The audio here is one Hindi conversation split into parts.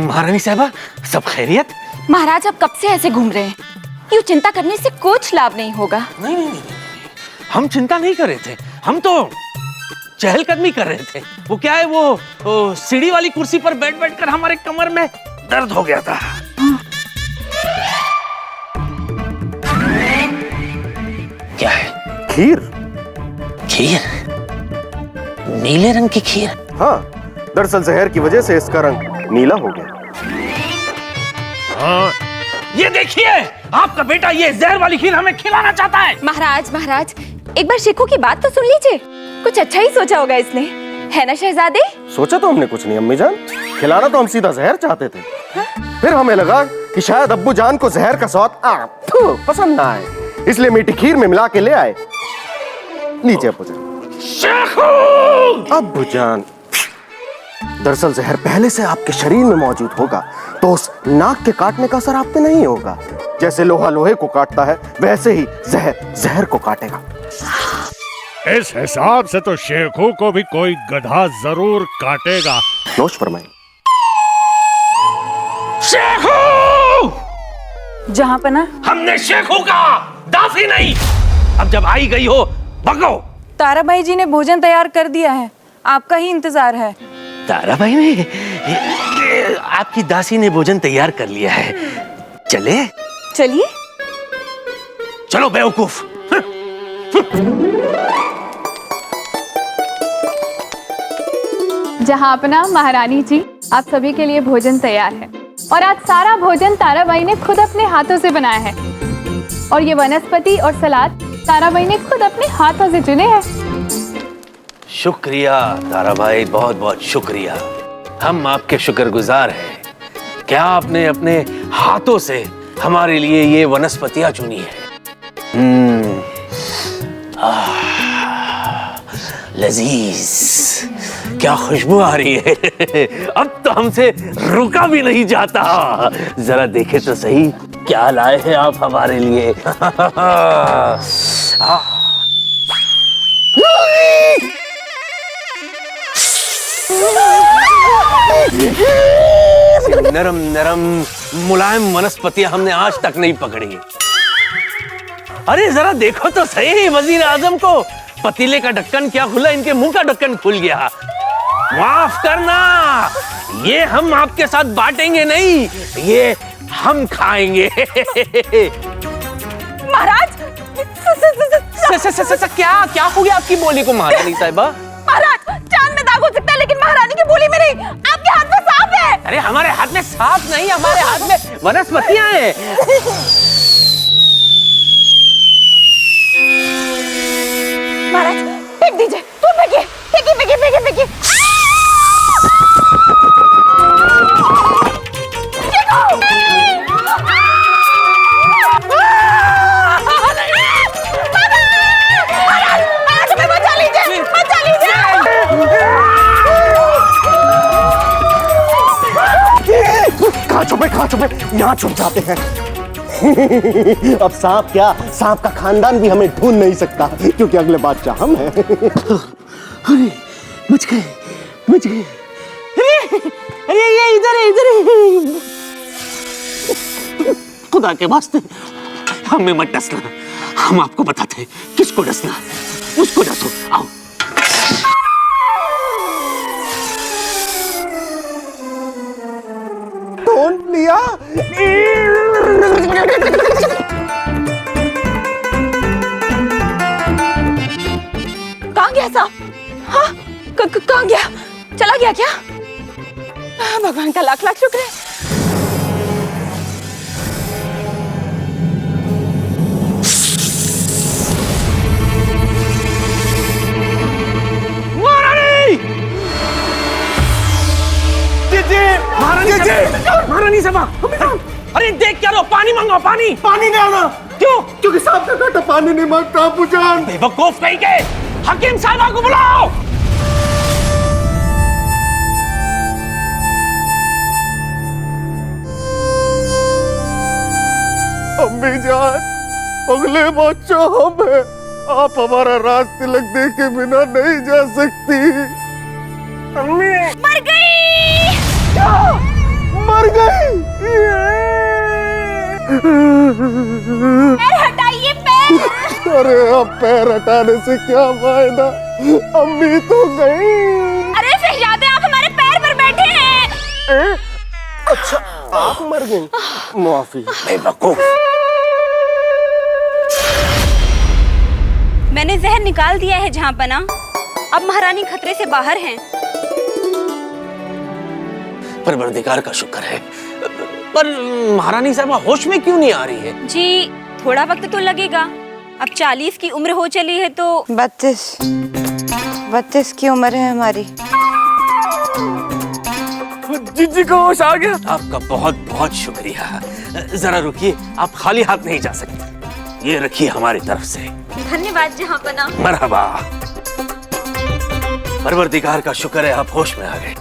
महारानी साहबा, सब खैरियत? महाराज अब कब से ऐसे घूम रहे हैं? यूं चिंता करने से कुछ लाभ नहीं होगा। नहीं नहीं नहीं, हम चिंता नहीं कर रहे थे, हम तो चहलकदमी कर रहे थे। वो क्या है, वो सीढ़ी वाली कुर्सी पर बैठ बैठ कर हमारे कमर में दर्द हो गया था। क्या है? खीर। खीर? नीले रंग की खीर? हाँ, दरअसल जहर की वजह से इसका रंग नीला हो गया। हाँ, ये देखिए, आपका बेटा ये जहर वाली खीर हमें खिलाना चाहता है। महाराज, एक बार शेखू की बात तो सुन लीजिए। कुछ अच्छा ही सोचा होगा इसने, है ना शहजादे? सोचा तो हमने कुछ नहीं अम्मी जान, खिलाना तो हम सीधा जहर चाहते थे। फिर हमें लगा कि शायद अब्बू जान को जहर का स्वाद पसंद ना आए, इसलिए मीठी खीर में मिला के ले आए। लीजिए अब्बू जान। शेखू! अब्बू जान, दरअसल जहर पहले से आपके शरीर में मौजूद होगा तो उस नाक के काटने का असर आप पे नहीं होगा। जैसे लोहा लोहे को काटता है वैसे ही जहर जहर को काटेगा। इस हिसाब से तो शेखू को भी कोई गधा जरूर काटेगा। नोश फरमाइए। शेखू! जहाँ पना, हमने शेखू का दासी नहीं। अब जब आई गई हो, भगो। ताराबाई जी ने भोजन तैयार कर दिया है, आपका ही इंतजार है। ताराबाई ने? आपकी दासी ने भोजन तैयार कर लिया है। चले? चलिए। चलो बेवकूफ। जहाँ अपना महारानी जी, आप सभी के लिए भोजन तैयार है और आज सारा भोजन ताराबाई ने खुद अपने हाथों से बनाया है और ये वनस्पति और सलाद ताराबाई ने खुद अपने हाथों से चुने हैं। शुक्रिया ताराबाई, बहुत बहुत शुक्रिया। हम आपके शुक्रगुजार हैं। क्या आपने अपने हाथों से हमारे लिए ये वनस्पतियां चुनी है। लजीज, क्या खुशबू आ रही है। अब तो हमसे रुका भी नहीं जाता। जरा देखे तो सही, क्या लाए हैं आप हमारे लिए। नरम नरम मुलायम वनस्पतियां हमने आज तक नहीं पकड़ी। अरे जरा देखो तो सही वजीर आजम को, पतीले का ढक्कन क्या खुला, इनके मुंह का ढक्कन खुल गया। माफ करना, ये हम आपके साथ बांटेंगे नहीं, ये हम खाएंगे। महाराज, क्या क्या हो गया आपकी बोली को महारानी साहिबा? महाराज, चांद में दाग हो सकता है लेकिन महारानी की बोली में नहीं। आपके हाथ में सांप है। अरे हमारे हाथ में सांप नहीं, हमारे हाथ में वनस्पतियां हैं। महाराज, फेंक दीजिए, तुम फेंकिए, फेंकिए फेंकिए फेंकिए फेंकिए। कहाँ छुपे, यहाँ छुप जाते हैं। अब सांप क्या, सांप का खानदान भी हमें ढूंढ नहीं सकता क्योंकि अगले बादशाह हम हैं। अरे बच गए। अरे ये इधर है। खुदा के वास्ते हमें मत डसना, हम आपको बताते हैं किसको डसना, उसको डसो। आओ। ढूंढ लिया। कहाँ गया सांप? हाँ, कहाँ गया? चला गया क्या? भगवान का लाख लाख शुक्र है। महारानी साहबा, अरे देख क्या लो, पानी मंगाओ, पानी नहीं आना। क्यों? क्योंकि सांप का कांटा पानी नहीं मांगता अब्बू जान। बेवकूफ कहीं के, हकीम साहबा को बुलाओ। अम्मी जान, अगले बादशाह हम हैं, आप हमारा राज तिलक दे के बिना नहीं जा सकती। मर गई। मर गई। पैर हटाइए, पैर। अरे अब पैर हटाने से क्या फायदा, अम्मी तो गई। अरे शहजादे, आप हमारे पैर पर बैठे हैं। अच्छा आप मर गई, माफी। बेवकूफ। मैंने जहर निकाल दिया है जहाँपना, अब महारानी खतरे से बाहर हैं। परवरदिगार का शुक्र है, पर महारानी साहबा होश में क्यों नहीं आ रही है? जी थोड़ा वक्त तो लगेगा, अब 40 की उम्र हो चली है तो। 32 की उम्र है हमारी। जीजी को होश आ गया। आपका बहुत बहुत शुक्रिया। जरा रुकिए, आप खाली हाथ नहीं जा सकते, ये रखिए हमारी तरफ से। धन्यवाद जहाँपना। मरहबा। परवरदिगार का शुक्र है आप होश में आ गए।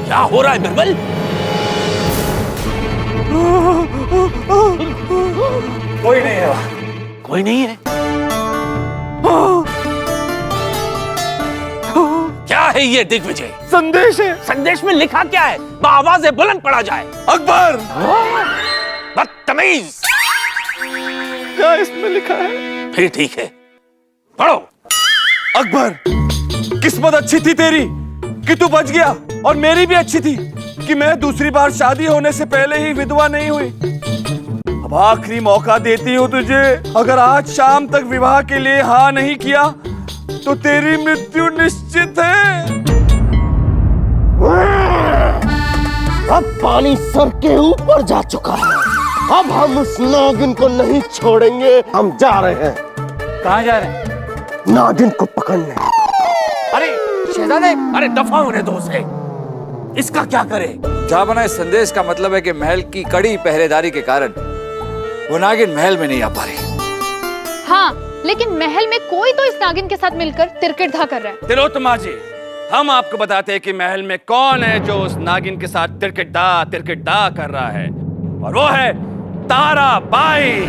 क्या हो रहा है बिरबल? कोई नहीं है वहाँ। कोई नहीं है? क्या है ये दिग्विजय? संदेश है। संदेश में लिखा क्या है? आवाज़ बुलंद पड़ा जाए। अकबर। बदतमीज। क्या इसमें लिखा है? फिर ठीक है, पढ़ो। अकबर, किस्मत अच्छी थी तेरी कि तू बच गया, और मेरी भी अच्छी थी कि मैं दूसरी बार शादी होने से पहले ही विधवा नहीं हुई। अब आखिरी मौका देती हूँ तुझे, अगर आज शाम तक विवाह के लिए हाँ नहीं किया तो तेरी मृत्यु निश्चित है। अब पानी सर के ऊपर जा चुका है, अब हम उस नागिन को नहीं छोड़ेंगे। हम जा रहे हैं। कहाँ जा रहे हैं? नागिन को पकड़ने। अरे शहजादे, अरे दफा होने दो उसे। इसका क्या करे? जहां इस संदेश का मतलब है कि महल की कड़ी पहरेदारी के कारण वो नागिन महल में नहीं आ पा रही। हाँ, लेकिन महल में कोई तो इस नागिन के साथ मिलकर तिरकिट-धा कर रहा है। तिलोत्तमा जी, हम आपको बताते हैं कि महल में कौन है जो उस नागिन के साथ तिरकिट-दा कर रहा है, और वो है ताराबाई।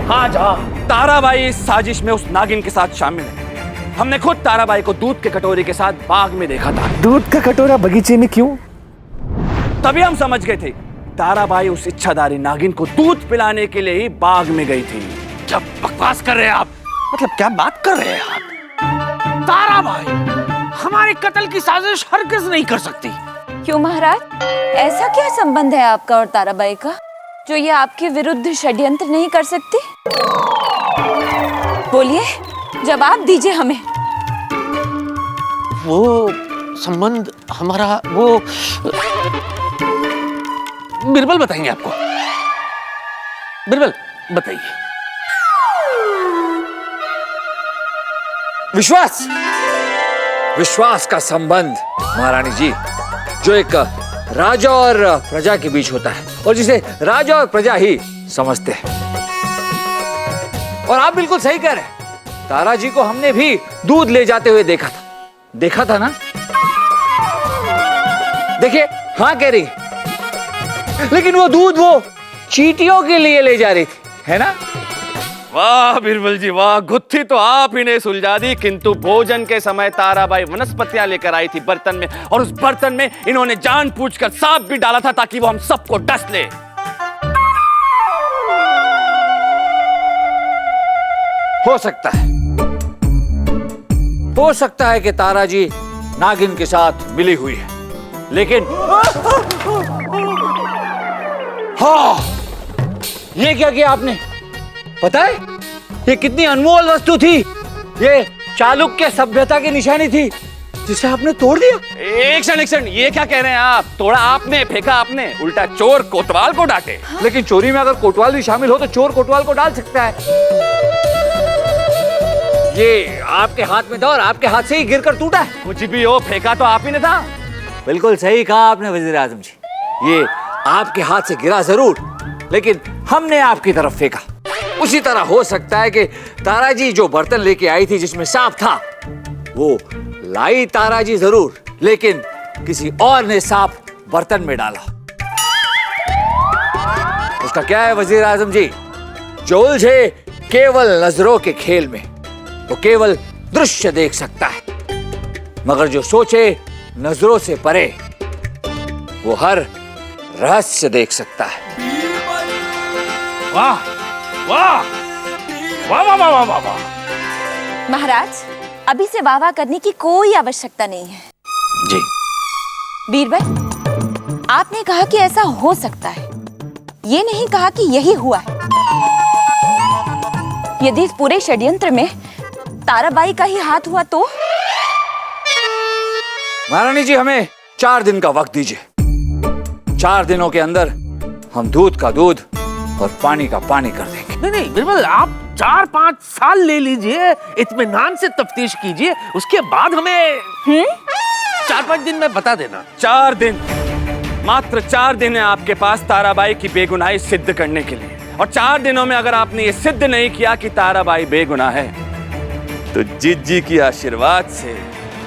हाँ जा, ताराबाई इस साजिश में उस नागिन के साथ शामिल है। हमने खुद ताराबाई को दूध के कटोरे के साथ बाग में देखा था। दूध का कटोरा बगीचे में क्यों? तभी हम समझ गए थे ताराबाई उस इच्छाधारी नागिन को दूध पिलाने के लिए ही बाग में गई थी। क्या बकवास कर रहे हैं आप? मतलब क्या बात कर रहे हैं आप? ताराबाई हमारे कत्ल की साजिश हरगिज़ नहीं कर सकती। क्यों महाराज, ऐसा क्या संबंध है आपका और ताराबाई का जो ये आपके विरुद्ध षड्यंत्र नहीं कर सकती? बोलिए, जवाब दीजिए हमें। वो संबंध हमारा, वो बिरबल बताएंगे आपको। बिरबल बताइए। विश्वास का संबंध महारानी जी, जो एक राजा और प्रजा के बीच होता है, और जिसे राजा और प्रजा ही समझते हैं। और आप बिल्कुल सही कह रहे हैं, तारा जी को हमने भी दूध ले जाते हुए देखा था ना? देखिए, हाँ कह रही है, लेकिन वो दूध वो चींटियों के लिए ले जा रही थी, है ना? वाह बिरबल जी वाह, गुत्थी तो आप ही ने सुलझा दी। किंतु भोजन के समय ताराबाई वनस्पतियां लेकर आई थी बर्तन में, और उस बर्तन में इन्होंने जानबूझकर सांप भी डाला था ताकि वो हम सबको डस ले। हो सकता है कि तारा जी नागिन के साथ मिली हुई है, लेकिन हाँ, ये क्या किया आपने? पता है ये कितनी अनमोल वस्तु थी? ये चालुक्य सभ्यता की निशानी थी, जिसे आपने तोड़ दिया। एक क्षण, ये क्या कह रहे हैं आप? तोड़ा आपने, फेंका आपने, उल्टा चोर कोतवाल को डांटे। लेकिन चोरी में अगर कोतवाल भी शामिल हो तो चोर कोतवाल को डाल सकता है। ये आपके हाथ में था और आपके हाथ से ही गिरकर टूटा है। कुछ भी हो, फेंका तो आप ही ने था। बिल्कुल सही कहा आपने वजीर आजम जी, ये आपके हाथ से गिरा जरूर, लेकिन हमने आपकी तरफ फेंका। उसी तरह हो सकता है कि तारा जी जो बर्तन लेके आई थी जिसमें सांप था, वो लाई तारा जी जरूर, लेकिन किसी और ने सांप बर्तन में डाला। उसका क्या है वजीर आजम जी, जो उलझे केवल नजरों के खेल में वो केवल दृश्य देख सकता है, मगर जो सोचे नजरों से परे वो हर रहस्य देख सकता है। वाह वाह वाह वाह वाह वाह वाह। महाराज, अभी से वाह वाह करने की कोई आवश्यकता नहीं है। जी बीरबल, आपने कहा कि ऐसा हो सकता है, ये नहीं कहा कि यही हुआ है। यदि इस पूरे षड्यंत्र में ताराबाई का ही हाथ हुआ तो? महारानी जी, हमें 4 दिन का वक्त दीजिए। 4 दिनों के अंदर हम दूध का दूध और पानी का पानी कर देंगे। नहीं नहीं बिरबल, आप 4-5 साल ले लीजिए, इत्मीनान से तफ्तीश कीजिए, उसके बाद हमें 4-5 दिन में बता देना। 4 दिन, मात्र 4 दिन है आपके पास ताराबाई की बेगुनाही सिद्ध करने के लिए। और 4 दिनों में अगर आपने ये सिद्ध नहीं किया कि ताराबाई बेगुनाह है, तो जीजी की आशीर्वाद से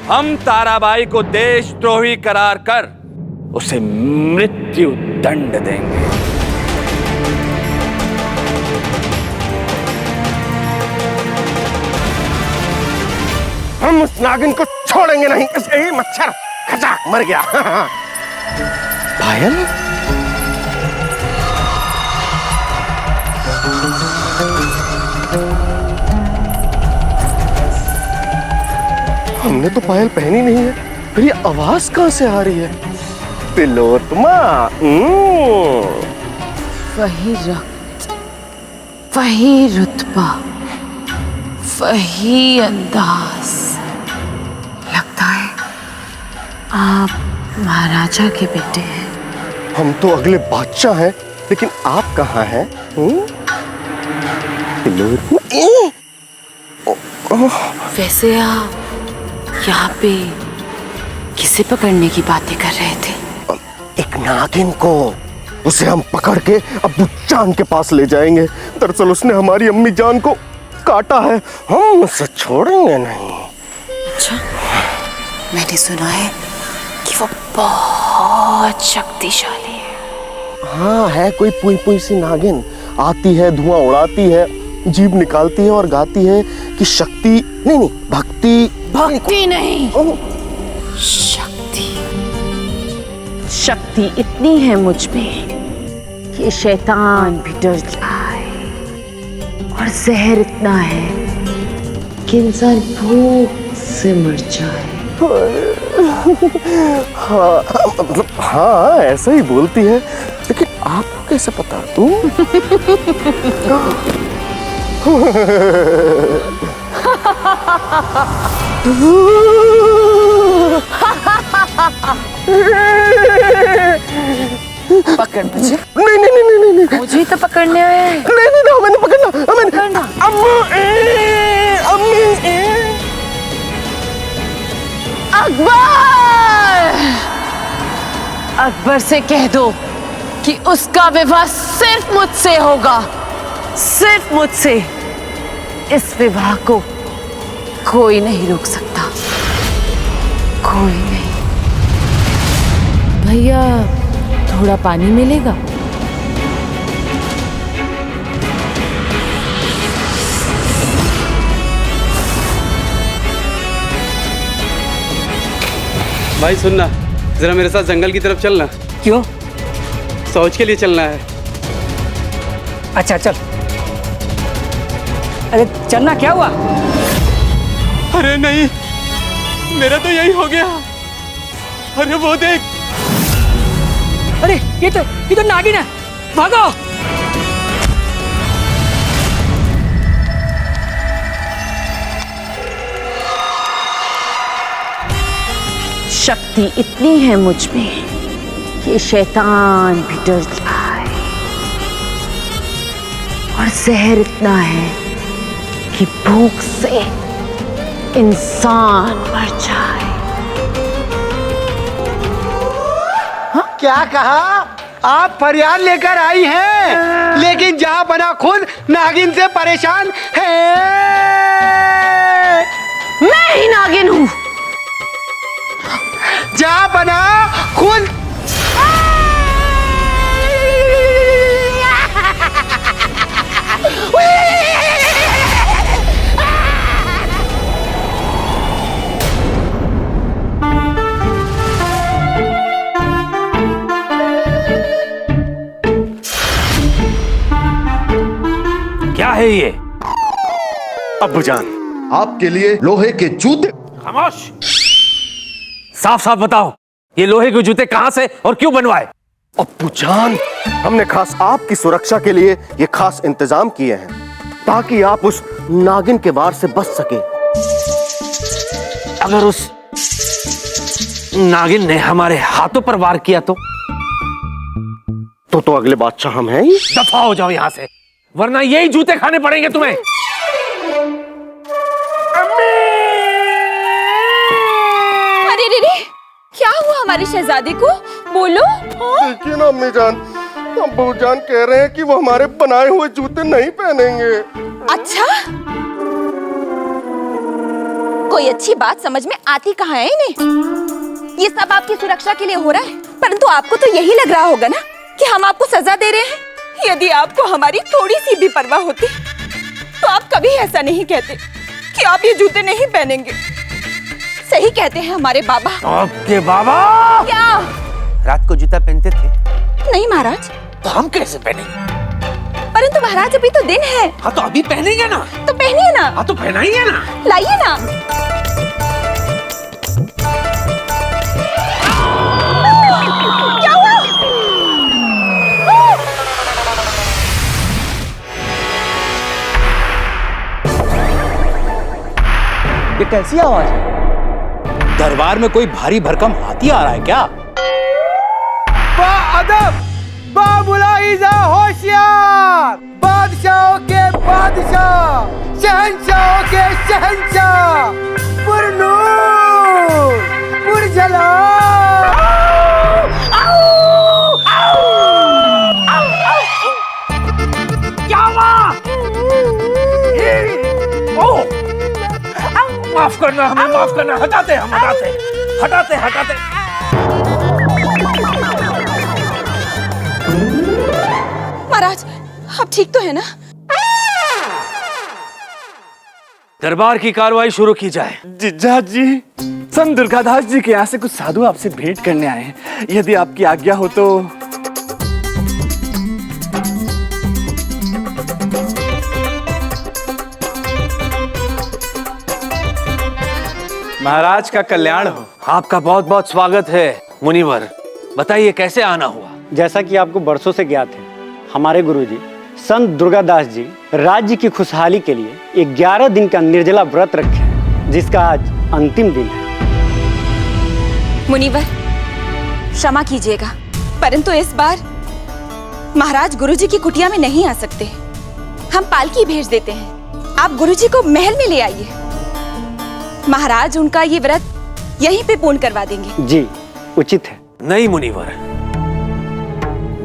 हम ताराबाई को देशद्रोही करार कर उसे मृत्यु दंड देंगे। हम उस नागिन को छोड़ेंगे नहीं। यही मच्छर खचाक मर गया। पायल, हमने तो पायल पहनी नहीं है, फिर ये आवाज कहां से आ रही है? तिलोत्तमा। वही रक्त, वही रुतबा, वही अंदाज। लगता है आप महाराजा के बेटे हैं। हम तो अगले बादशाह हैं, लेकिन आप कहाँ हैं? वैसे आप यहाँ पे किसे पकड़ने की बातें कर रहे थे? एक नागिन को। उसे हम पकड़ के अब्बू जान के पास ले जाएंगे। दरअसल उसने हमारी अम्मी जान को काटा है, हम उसे छोड़ेंगे नहीं। अच्छा, मैंने सुना है कि वो बहुत शक्तिशाली है। हाँ, है कोई पुई पुई सी नागिन, आती है, धुआं उड़ाती है, जीभ निकालती है और गाती है कि शक्ति नहीं, भक्ति नहीं, शक्ति। शक्ति इतनी है मुझ में कि शैतान भी डर जाए, और जहर इतना है कि इंसान भूख से मर जाए। हाँ, ऐसा ही बोलती है, लेकिन आपको कैसे पता? पकड़ मुझे। नहीं, मुझे ही तो पकड़ने आया है। नहीं, हमें नहीं पकड़ना, हमें पकड़ना। अकबर से कह दो कि उसका विवाह सिर्फ मुझसे होगा, सिर्फ मुझसे। इस विवाह को कोई नहीं रोक सकता, कोई नहीं। भैया, थोड़ा पानी मिलेगा? भाई सुनना, जरा मेरे साथ जंगल की तरफ चलना। क्यों? शौच के लिए चलना है। अच्छा चल। अरे चलना, क्या हुआ? अरे नहीं, मेरा तो यही हो गया। अरे वो देख। अरे ये तो नागिन है, भागो। शक्ति इतनी है मुझ में कि शैतान भी डर जाए, और जहर इतना है कि भूख से इंसान मर जाए। क्या कहा? आप फरियाद लेकर आई हैं, लेकिन जहां बना खुद नागिन से परेशान है। मैं ही नागिन हूं। जहां बना खुद क्या है ये? अब्बूजान, आपके लिए लोहे के जूते। खामोश! साफ साफ बताओ, ये लोहे के जूते कहां से और क्यों बनवाए? अब्बूजान, हमने खास आपकी सुरक्षा के लिए ये खास इंतजाम किए हैं ताकि आप उस नागिन के वार से बच सके। अगर उस नागिन ने हमारे हाथों पर वार किया तो अगले बादशाह हम हैं ही। दफा हो जाओ यहां से, वरना यही जूते खाने पड़ेंगे तुम्हें। अरे रे रे, क्या हुआ हमारे शहजादे को? बोलो। देखिए ना अम्मी जान, अब्बूजान कह रहे हैं कि वो हमारे बनाए हुए जूते नहीं पहनेंगे। अच्छा, कोई अच्छी बात समझ में आती कहाँ है इन्हें? ये सब आपकी सुरक्षा के लिए हो रहा है, परंतु आपको तो यही लग रहा होगा ना कि हम आपको सजा दे रहे हैं। यदि आपको हमारी थोड़ी सी भी परवाह होती तो आप कभी ऐसा नहीं कहते कि आप ये जूते नहीं पहनेंगे। सही कहते हैं हमारे बाबा। आपके बाबा क्या रात को जूता पहनते थे? नहीं महाराज। तो हम कैसे पहनेंगे? परंतु महाराज अभी तो दिन है। हाँ तो अभी पहनेंगे ना। तो पहनिए ना। हाँ तो पहनाइए ना। लाइए ना। क्या हुआ? ये कैसी आवाज है? दरबार में कोई भारी भरकम हाथी आ रहा है क्या? अदब, बाबुलाइजा होशियार, बादशाहों के बादशाह, शहंशाहों के शहंशाह, पुरनूर, पुरजलाल। क्या हुआ? माफ करना, हमें माफ करना। हटाते हम, हटाते। महाराज, आप ठीक तो है ना? दरबार की कार्रवाई शुरू की जाए। जिज्जा जी, संत दुर्गादास जी के यहाँ से कुछ साधु आपसे भेंट करने आए हैं। यदि आपकी आज्ञा हो तो। महाराज का कल्याण हो। आपका बहुत बहुत स्वागत है मुनिवर। बताइए कैसे आना हुआ? जैसा कि आपको बरसों से ज्ञात है, हमारे गुरुजी संत दुर्गादास जी राज्य की खुशहाली के लिए 11 दिन का निर्जला व्रत रखे हैं, जिसका आज अंतिम दिन है। मुनिवर, क्षमा कीजिएगा, परंतु इस बार महाराज गुरुजी की कुटिया में नहीं आ सकते। हम पालकी भेज देते हैं, आप गुरुजी को महल में ले आइए। महाराज उनका ये व्रत यहीं पे पूर्ण करवा देंगे। जी, उचित है। नहीं मुनिवर,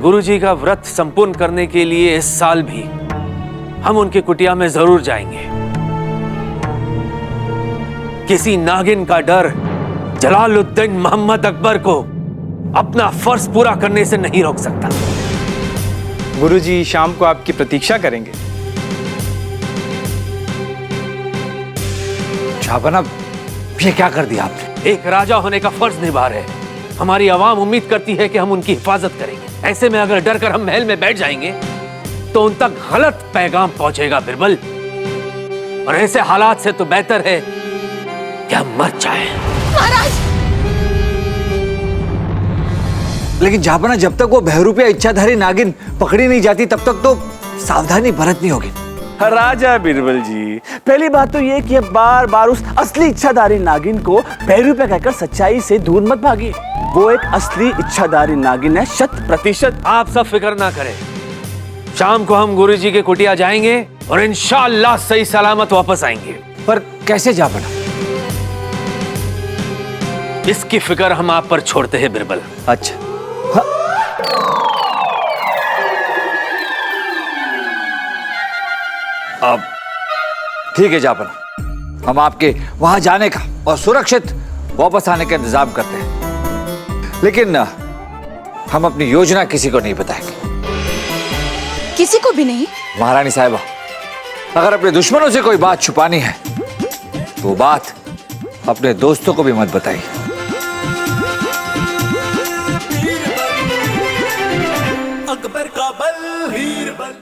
गुरुजी का व्रत संपूर्ण करने के लिए इस साल भी हम उनकी कुटिया में जरूर जाएंगे। किसी नागिन का डर जलालुद्दीन मोहम्मद अकबर को अपना फर्ज पूरा करने से नहीं रोक सकता। गुरुजी शाम को आपकी प्रतीक्षा करेंगे। शाहबना, ये क्या कर दिया आपने? एक राजा होने का फर्ज निभा रहे हैं। हमारी आवाम उम्मीद करती है कि हम उनकी हिफाजत करेंगे। ऐसे में अगर डर कर हम महल में बैठ जाएंगे तो उन तक गलत पैगाम पहुंचेगा बिरबल। और ऐसे हालात से तो बेहतर है कि हम मर जाएं। महाराज, लेकिन जहापना, जब तक वो बहरूपिया इच्छाधारी नागिन पकड़ी नहीं जाती तब तक तो सावधानी बरतनी होगी। राजा बिरबल जी, पहली बात तो ये कि बार बार उस असली इच्छाधारी नागिन को बहरूपिया कहकर सच्चाई से दूर मत भागिए। वो एक असली इच्छाधारी नागिन है, 100%। आप सब फिक्र ना करें, शाम को हम गुरुजी के कुटिया जाएंगे और इंशाअल्लाह सही सलामत वापस आएंगे। पर कैसे जहापना? इसकी फिक्र हम आप पर छोड़ते हैं बिरबल। अच्छा, अब ठीक है जहापना, हम आपके वहां जाने का और सुरक्षित वापस आने का इंतजाम करते हैं। लेकिन हम अपनी योजना किसी को नहीं बताएंगे। किसी को भी नहीं? महारानी साहिबा, अगर अपने दुश्मनों से कोई बात छुपानी है तो बात अपने दोस्तों को भी मत बताइए। अकबर का बल, हीर बल।